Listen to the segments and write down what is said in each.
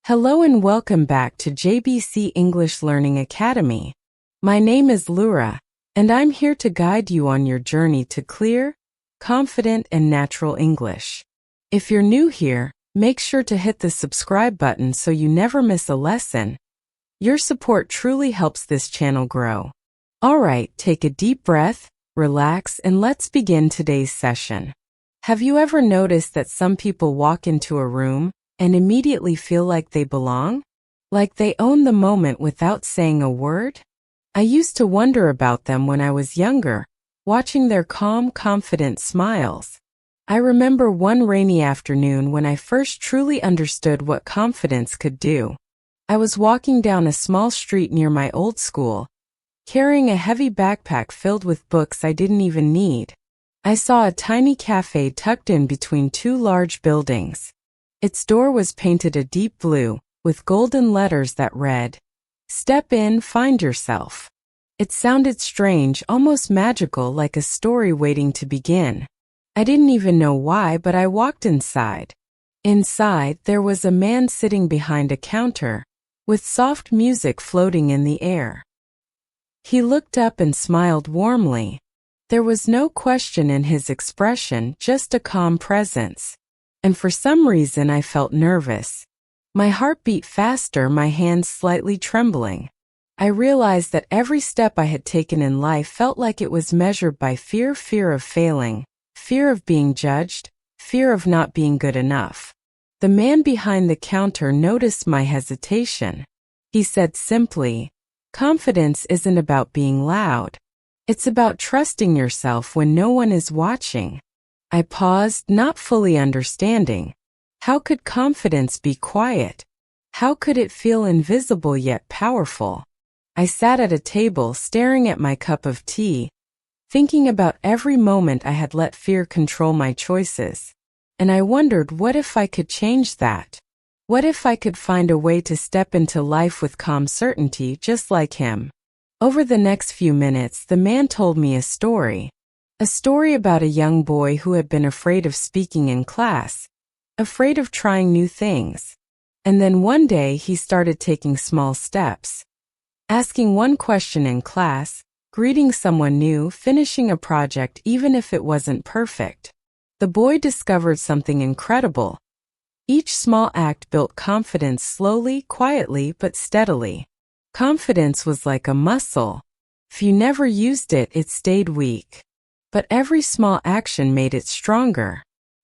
Hello and welcome back to JBC English Learning Academy. My name is Laura, and I'm here to guide you on your journey to clear, confident, and natural English. If you're new here, make sure to hit the subscribe button so you never miss a lesson. Your support truly helps this channel grow. Alright, take a deep breath, relax, and let's begin today's session. Have you ever noticed that some people walk into a room and immediately feel like they belong? Like they own the moment without saying a word? I used to wonder about them when I was younger, watching their calm, confident smiles. I remember one rainy afternoon when I first truly understood what confidence could do. I was walking down a small street near my old school, carrying a heavy backpack filled with books I didn't even need. I saw a tiny cafe tucked in between two large buildings. Its door was painted a deep blue, with golden letters that read, "Step in, find yourself." It sounded strange, almost magical, like a story waiting to begin. I didn't even know why, but I walked inside. Inside, there was a man sitting behind a counter, with soft music floating in the air. He looked up and smiled warmly. There was no question in his expression, just a calm presence. And for some reason I felt nervous. My heart beat faster, my hands slightly trembling. I realized that every step I had taken in life felt like it was measured by fear of failing, fear of being judged, fear of not being good enough. The man behind the counter noticed my hesitation. He said simply, "Confidence isn't about being loud. It's about trusting yourself when no one is watching." I paused, not fully understanding. How could confidence be quiet? How could it feel invisible yet powerful? I sat at a table staring at my cup of tea, thinking about every moment I had let fear control my choices. And I wondered, what if I could change that? What if I could find a way to step into life with calm certainty just like him? Over the next few minutes, the man told me a story. A story about a young boy who had been afraid of speaking in class, afraid of trying new things. And then one day he started taking small steps, asking one question in class, greeting someone new, finishing a project even if it wasn't perfect. The boy discovered something incredible. Each small act built confidence slowly, quietly, but steadily. Confidence was like a muscle. If you never used it, it stayed weak. But every small action made it stronger.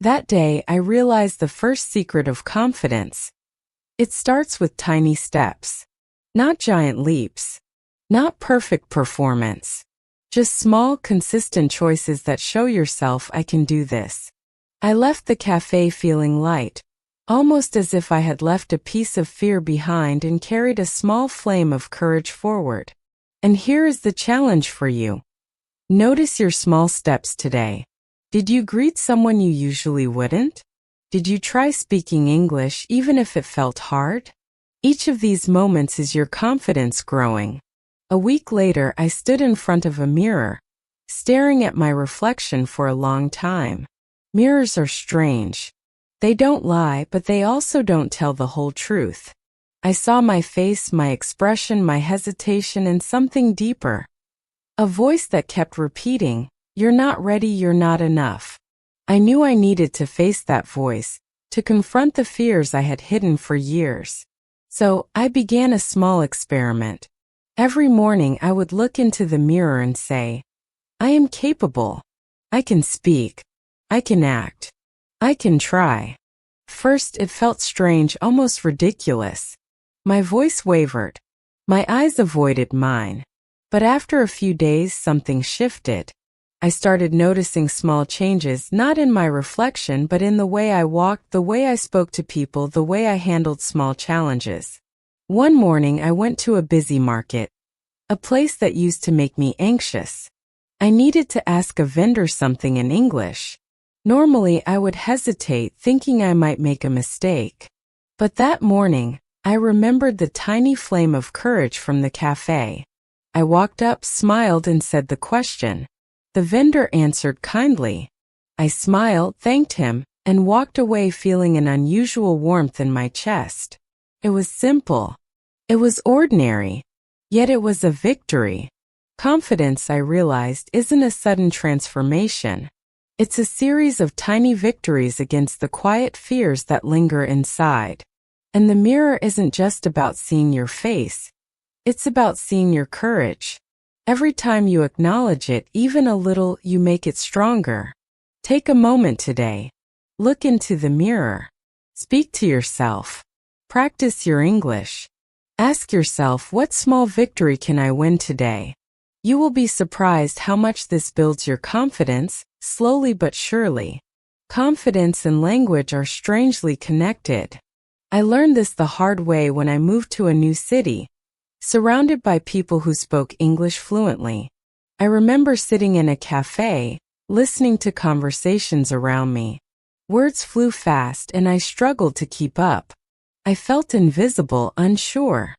That day, I realized the first secret of confidence. It starts with tiny steps. Not giant leaps. Not perfect performance. Just small, consistent choices that show yourself, "I can do this." I left the cafe feeling light, almost as if I had left a piece of fear behind and carried a small flame of courage forward. And here is the challenge for you. Notice your small steps today. Did you greet someone you usually wouldn't? Did you try speaking English even if it felt hard? Each of these moments is your confidence growing. A week later, I stood in front of a mirror, staring at my reflection for a long time. Mirrors are strange. They don't lie, but they also don't tell the whole truth. I saw my face, my expression, my hesitation, and something deeper. A voice that kept repeating, "You're not ready, you're not enough." I knew I needed to face that voice, to confront the fears I had hidden for years. So, I began a small experiment. Every morning I would look into the mirror and say, "I am capable. I can speak. I can act. I can try." First, it felt strange, almost ridiculous. My voice wavered. My eyes avoided mine. But after a few days, something shifted. I started noticing small changes, not in my reflection, but in the way I walked, the way I spoke to people, the way I handled small challenges. One morning, I went to a busy market, a place that used to make me anxious. I needed to ask a vendor something in English. Normally, I would hesitate, thinking I might make a mistake. But that morning, I remembered the tiny flame of courage from the cafe. I walked up, smiled, and said the question. The vendor answered kindly. I smiled, thanked him, and walked away feeling an unusual warmth in my chest. It was simple. It was ordinary. Yet it was a victory. Confidence, I realized, isn't a sudden transformation. It's a series of tiny victories against the quiet fears that linger inside. And the mirror isn't just about seeing your face. It's about seeing your courage. Every time you acknowledge it, even a little, you make it stronger. Take a moment today. Look into the mirror. Speak to yourself. Practice your English. Ask yourself, what small victory can I win today? You will be surprised how much this builds your confidence, slowly but surely. Confidence and language are strangely connected. I learned this the hard way when I moved to a new city, surrounded by people who spoke English fluently. I remember sitting in a cafe, listening to conversations around me. Words flew fast and I struggled to keep up. I felt invisible, unsure.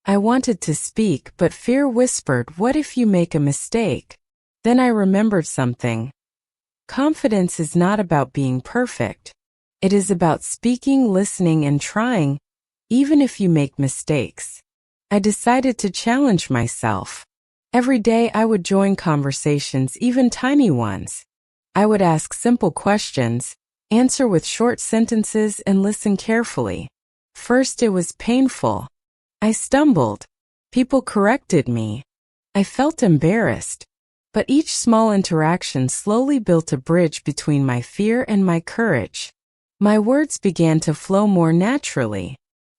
I wanted to speak, but fear whispered, "What if you make a mistake?" Then I remembered something. Confidence is not about being perfect. It is about speaking, listening, and trying, even if you make mistakes. I decided to challenge myself. Every day I would join conversations, even tiny ones. I would ask simple questions, answer with short sentences, and listen carefully. First, it was painful. I stumbled. People corrected me. I felt embarrassed. But each small interaction slowly built a bridge between my fear and my courage. My words began to flow more naturally.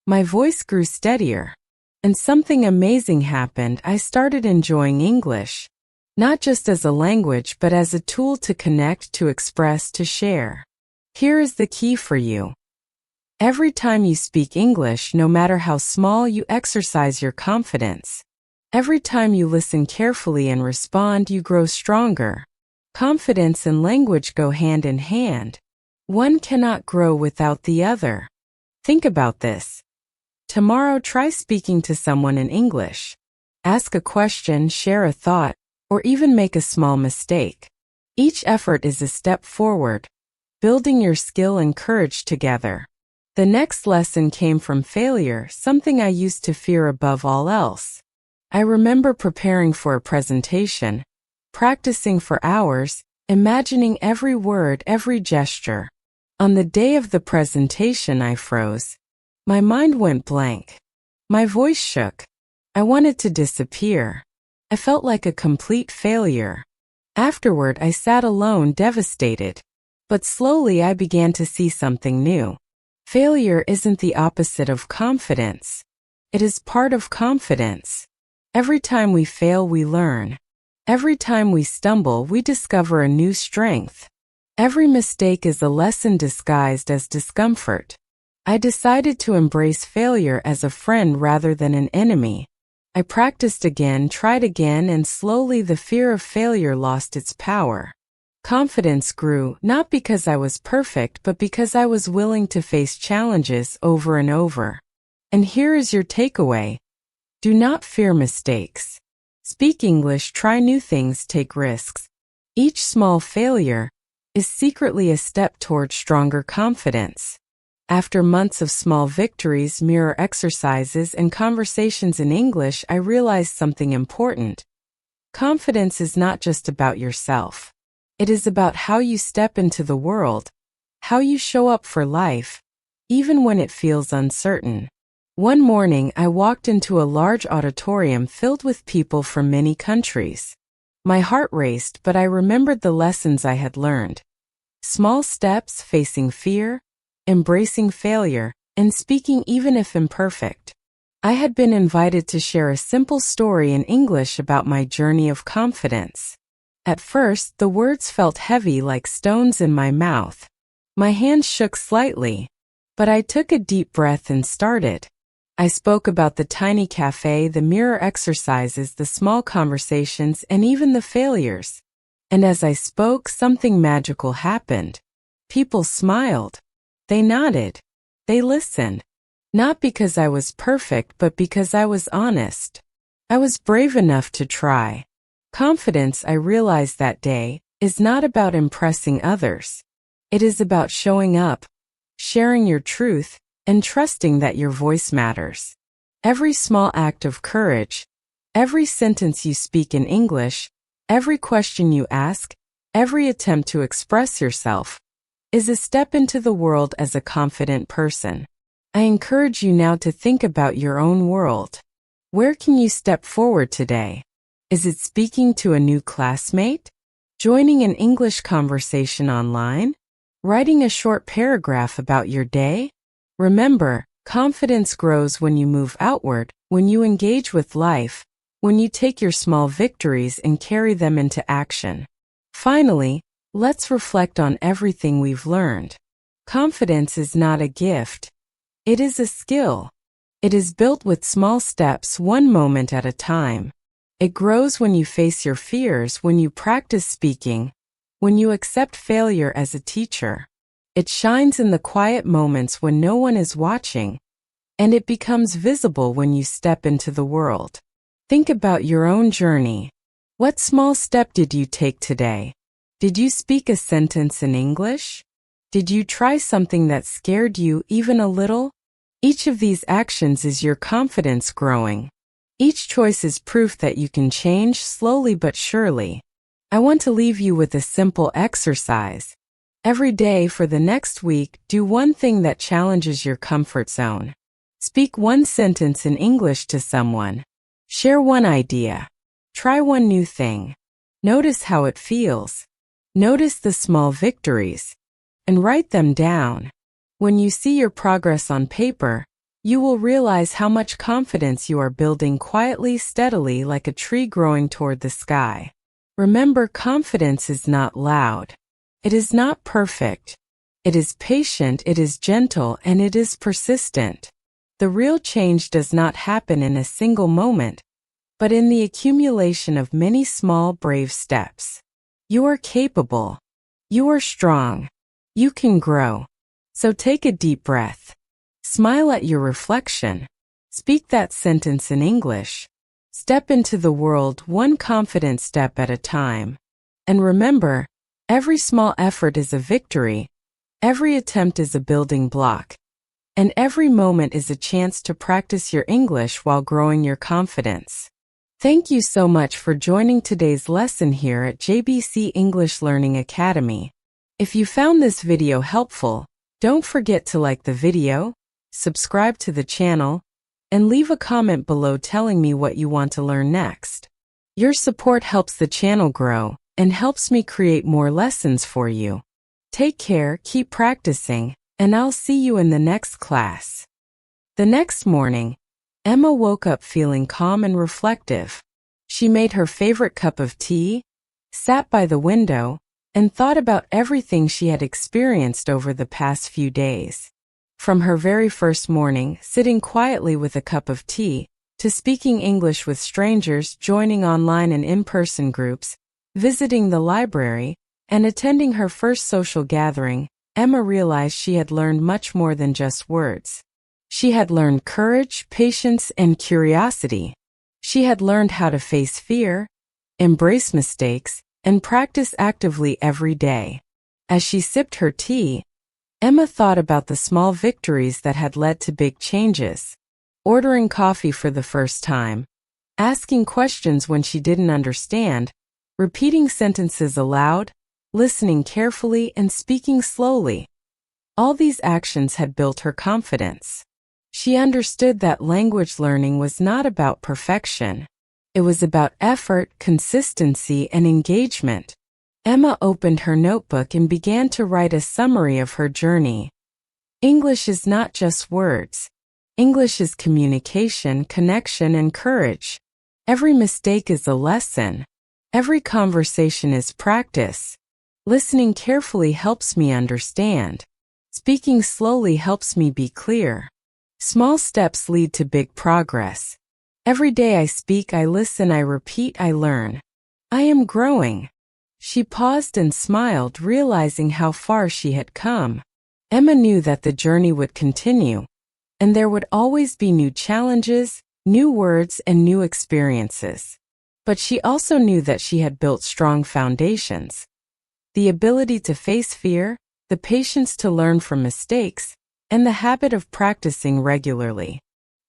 My voice grew steadier. And something amazing happened. I started enjoying English. Not just as a language, but as a tool to connect, to express, to share. Here is the key for you. Every time you speak English, no matter how small, you exercise your confidence. Every time you listen carefully and respond, you grow stronger. Confidence and language go hand in hand. One cannot grow without the other. Think about this. Tomorrow, try speaking to someone in English. Ask a question, share a thought, or even make a small mistake. Each effort is a step forward, building your skill and courage together. The next lesson came from failure, something I used to fear above all else. I remember preparing for a presentation, practicing for hours, imagining every word, every gesture. On the day of the presentation, I froze. My mind went blank. My voice shook. I wanted to disappear. I felt like a complete failure. Afterward, I sat alone, devastated. But slowly I began to see something new. Failure isn't the opposite of confidence. It is part of confidence. Every time we fail, we learn. Every time we stumble, we discover a new strength. Every mistake is a lesson disguised as discomfort. I decided to embrace failure as a friend rather than an enemy. I practiced again, tried again, and slowly the fear of failure lost its power. Confidence grew, not because I was perfect, but because I was willing to face challenges over and over. And here is your takeaway. Do not fear mistakes. Speak English, try new things, take risks. Each small failure is secretly a step toward stronger confidence. After months of small victories, mirror exercises, and conversations in English, I realized something important. Confidence is not just about yourself. It is about how you step into the world, how you show up for life, even when it feels uncertain. One morning, I walked into a large auditorium filled with people from many countries. My heart raced, but I remembered the lessons I had learned. Small steps, facing fear, embracing failure, and speaking even if imperfect. I had been invited to share a simple story in English about my journey of confidence. At first, the words felt heavy like stones in my mouth. My hands shook slightly, but I took a deep breath and started. I spoke about the tiny cafe, the mirror exercises, the small conversations, and even the failures. And as I spoke, something magical happened. People smiled. They nodded. They listened. Not because I was perfect, but because I was honest. I was brave enough to try. Confidence, I realized that day, is not about impressing others. It is about showing up, sharing your truth, and trusting that your voice matters. Every small act of courage, every sentence you speak in English, every question you ask, every attempt to express yourself, is a step into the world as a confident person. I encourage you now to think about your own world. Where can you step forward today? Is it speaking to a new classmate? Joining an English conversation online? Writing a short paragraph about your day? Remember, confidence grows when you move outward, when you engage with life, when you take your small victories and carry them into action. Finally, let's reflect on everything we've learned. Confidence is not a gift. It is a skill. It is built with small steps, one moment at a time. It grows when you face your fears, when you practice speaking, when you accept failure as a teacher. It shines in the quiet moments when no one is watching, and it becomes visible when you step into the world. Think about your own journey. What small step did you take today? Did you speak a sentence in English? Did you try something that scared you even a little? Each of these actions is your confidence growing. Each choice is proof that you can change slowly but surely. I want to leave you with a simple exercise. Every day for the next week, do one thing that challenges your comfort zone. Speak one sentence in English to someone. Share one idea. Try one new thing. Notice how it feels. Notice the small victories. And write them down. When you see your progress on paper, you will realize how much confidence you are building quietly, steadily, like a tree growing toward the sky. Remember, confidence is not loud. It is not perfect. It is patient, it is gentle, and it is persistent. The real change does not happen in a single moment, but in the accumulation of many small, brave steps. You are capable. You are strong. You can grow. So take a deep breath. Smile at your reflection. Speak that sentence in English. Step into the world one confident step at a time. And remember, every small effort is a victory, every attempt is a building block, and every moment is a chance to practice your English while growing your confidence. Thank you so much for joining today's lesson here at JBC English Learning Academy. If you found this video helpful, don't forget to like the video, subscribe to the channel, and leave a comment below telling me what you want to learn next. Your support helps the channel grow and helps me create more lessons for you. Take care, keep practicing, and I'll see you in the next class. The next morning, Emma woke up feeling calm and reflective. She made her favorite cup of tea, sat by the window, and thought about everything she had experienced over the past few days. From her very first morning, sitting quietly with a cup of tea, to speaking English with strangers, joining online and in-person groups, visiting the library, and attending her first social gathering, Emma realized she had learned much more than just words. She had learned courage, patience, and curiosity. She had learned how to face fear, embrace mistakes, and practice actively every day. As she sipped her tea, Emma thought about the small victories that had led to big changes. Ordering coffee for the first time, asking questions when she didn't understand, repeating sentences aloud, listening carefully, and speaking slowly. All these actions had built her confidence. She understood that language learning was not about perfection. It was about effort, consistency, and engagement. Emma opened her notebook and began to write a summary of her journey. English is not just words. English is communication, connection, and courage. Every mistake is a lesson. Every conversation is practice. Listening carefully helps me understand. Speaking slowly helps me be clear. Small steps lead to big progress. Every day I speak, I listen, I repeat, I learn. I am growing. She paused and smiled, realizing how far she had come. Emma knew that the journey would continue, and there would always be new challenges, new words, and new experiences. But she also knew that she had built strong foundations. The ability to face fear, the patience to learn from mistakes, and the habit of practicing regularly.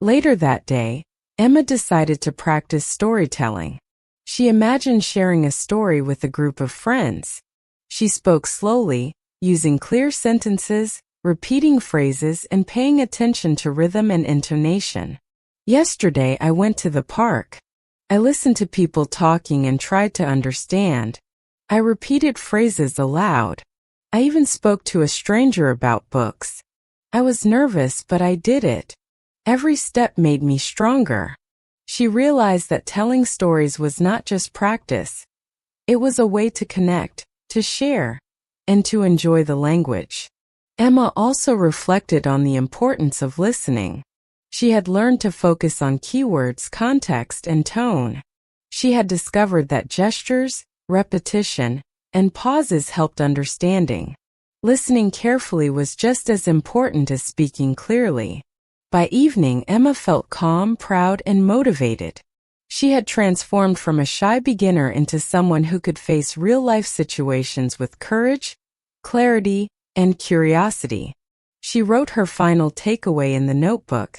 Later that day, Emma decided to practice storytelling. She imagined sharing a story with a group of friends. She spoke slowly, using clear sentences, repeating phrases, and paying attention to rhythm and intonation. Yesterday I went to the park. I listened to people talking and tried to understand. I repeated phrases aloud. I even spoke to a stranger about books. I was nervous, but I did it. Every step made me stronger. She realized that telling stories was not just practice. It was a way to connect, to share, and to enjoy the language. Emma also reflected on the importance of listening. She had learned to focus on keywords, context, and tone. She had discovered that gestures, repetition, and pauses helped understanding. Listening carefully was just as important as speaking clearly. By evening, Emma felt calm, proud, and motivated. She had transformed from a shy beginner into someone who could face real-life situations with courage, clarity, and curiosity. She wrote her final takeaway in the notebook.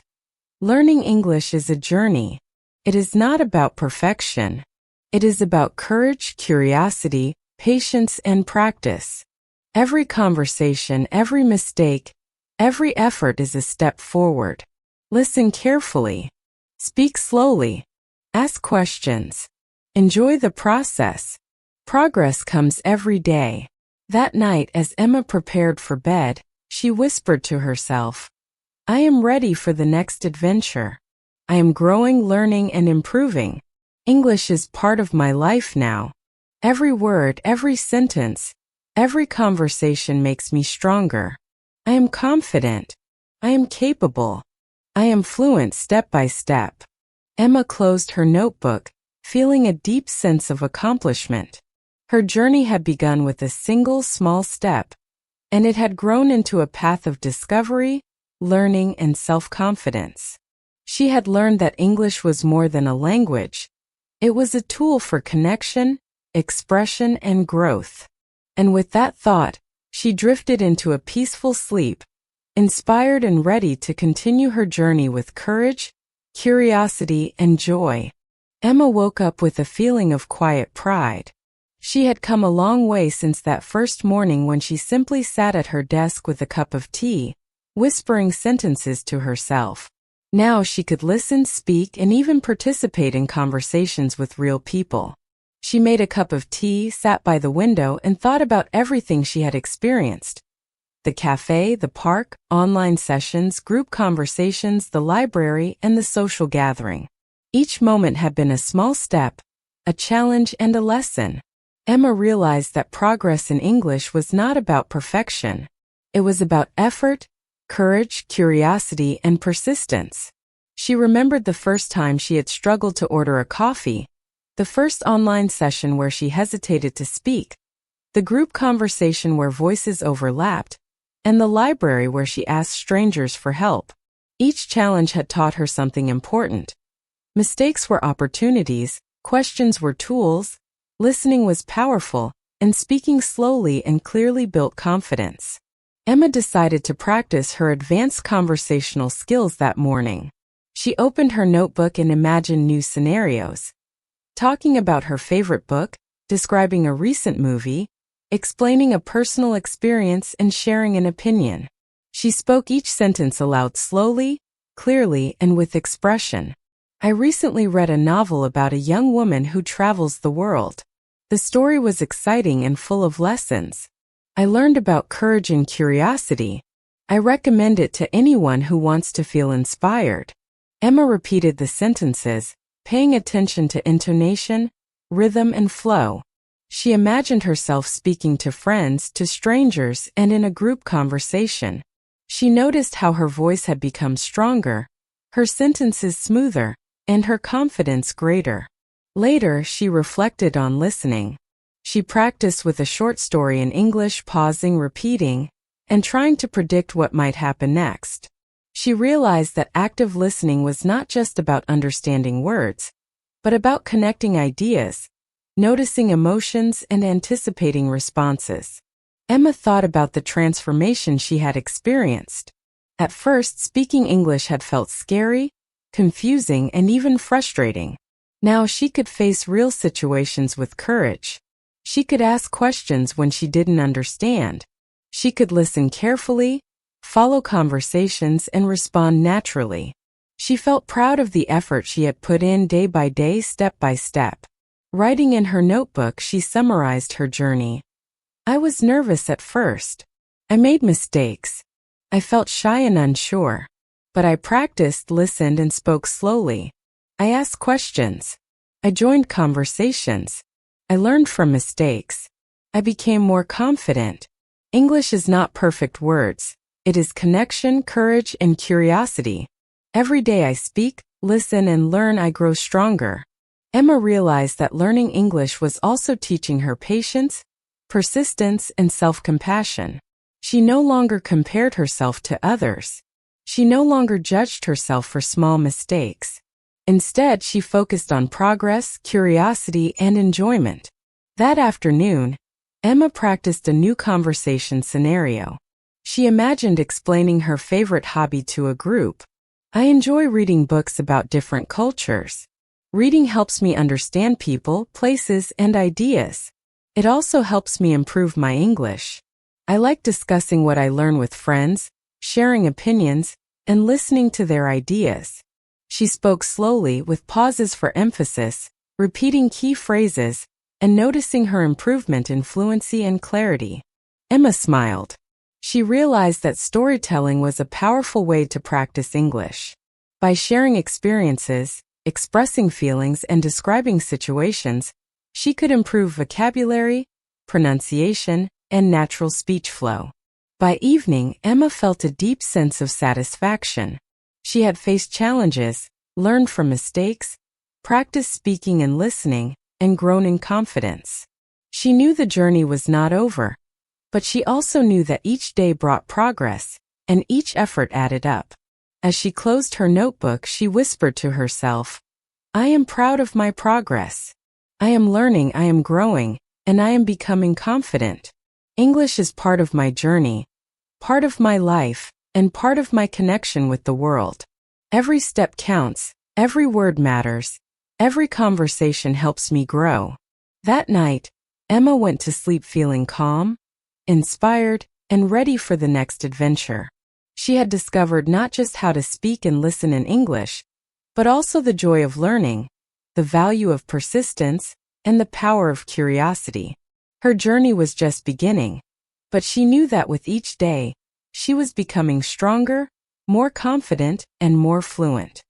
Learning English is a journey. It is not about perfection. It is about courage, curiosity, patience, and practice. Every conversation, every mistake, every effort is a step forward. Listen carefully. Speak slowly. Ask questions. Enjoy the process. Progress comes every day. That night, as Emma prepared for bed, she whispered to herself, I am ready for the next adventure. I am growing, learning, and improving. English is part of my life now. Every word, every sentence, every conversation makes me stronger. I am confident. I am capable. I am fluent step by step. Emma closed her notebook, feeling a deep sense of accomplishment. Her journey had begun with a single small step, and it had grown into a path of discovery, learning, and self-confidence. She had learned that English was more than a language. It was a tool for connection, expression, and growth. And with that thought, she drifted into a peaceful sleep, inspired and ready to continue her journey with courage, curiosity, and joy. Emma woke up with a feeling of quiet pride. She had come a long way since that first morning when she simply sat at her desk with a cup of tea, whispering sentences to herself. Now she could listen, speak, and even participate in conversations with real people. She made a cup of tea, sat by the window, and thought about everything she had experienced. The cafe, the park, online sessions, group conversations, the library, and the social gathering. Each moment had been a small step, a challenge, and a lesson. Emma realized that progress in English was not about perfection. It was about effort, courage, curiosity, and persistence. She remembered the first time she had struggled to order a coffee, the first online session where she hesitated to speak, the group conversation where voices overlapped, and the library where she asked strangers for help. Each challenge had taught her something important. Mistakes were opportunities, questions were tools, listening was powerful, and speaking slowly and clearly built confidence. Emma decided to practice her advanced conversational skills that morning. She opened her notebook and imagined new scenarios. Talking about her favorite book, describing a recent movie, explaining a personal experience, and sharing an opinion. She spoke each sentence aloud slowly, clearly, and with expression. I recently read a novel about a young woman who travels the world. The story was exciting and full of lessons. I learned about courage and curiosity. I recommend it to anyone who wants to feel inspired. Emma repeated the sentences, paying attention to intonation, rhythm, and flow. She imagined herself speaking to friends, to strangers, and in a group conversation. She noticed how her voice had become stronger, her sentences smoother, and her confidence greater. Later, she reflected on listening. She practiced with a short story in English, pausing, repeating, and trying to predict what might happen next. She realized that active listening was not just about understanding words, but about connecting ideas, noticing emotions, and anticipating responses. Emma thought about the transformation she had experienced. At first, speaking English had felt scary, confusing, and even frustrating. Now she could face real situations with courage. She could ask questions when she didn't understand. She could listen carefully, follow conversations, and respond naturally. She felt proud of the effort she had put in day by day, step by step. Writing in her notebook, she summarized her journey. I was nervous at first. I made mistakes. I felt shy and unsure. But I practiced, listened, and spoke slowly. I asked questions. I joined conversations. I learned from mistakes. I became more confident. English is not perfect words. It is connection, courage, and curiosity. Every day I speak, listen, and learn, I grow stronger. Emma realized that learning English was also teaching her patience, persistence, and self-compassion. She no longer compared herself to others. She no longer judged herself for small mistakes. Instead, she focused on progress, curiosity, and enjoyment. That afternoon, Emma practiced a new conversation scenario. She imagined explaining her favorite hobby to a group. I enjoy reading books about different cultures. Reading helps me understand people, places, and ideas. It also helps me improve my English. I like discussing what I learn with friends, sharing opinions, and listening to their ideas. She spoke slowly with pauses for emphasis, repeating key phrases, and noticing her improvement in fluency and clarity. Emma smiled. She realized that storytelling was a powerful way to practice English. By sharing experiences, expressing feelings, and describing situations, she could improve vocabulary, pronunciation, and natural speech flow. By evening, Emma felt a deep sense of satisfaction. She had faced challenges, learned from mistakes, practiced speaking and listening, and grown in confidence. She knew the journey was not over, but she also knew that each day brought progress, and each effort added up. As she closed her notebook, she whispered to herself, I am proud of my progress. I am learning, I am growing, and I am becoming confident. English is part of my journey, part of my life, and part of my connection with the world. Every step counts, every word matters, every conversation helps me grow. That night, Emma went to sleep feeling calm, inspired, and ready for the next adventure. She had discovered not just how to speak and listen in English, but also the joy of learning, the value of persistence, and the power of curiosity. Her journey was just beginning, but she knew that with each day, she was becoming stronger, more confident, and more fluent.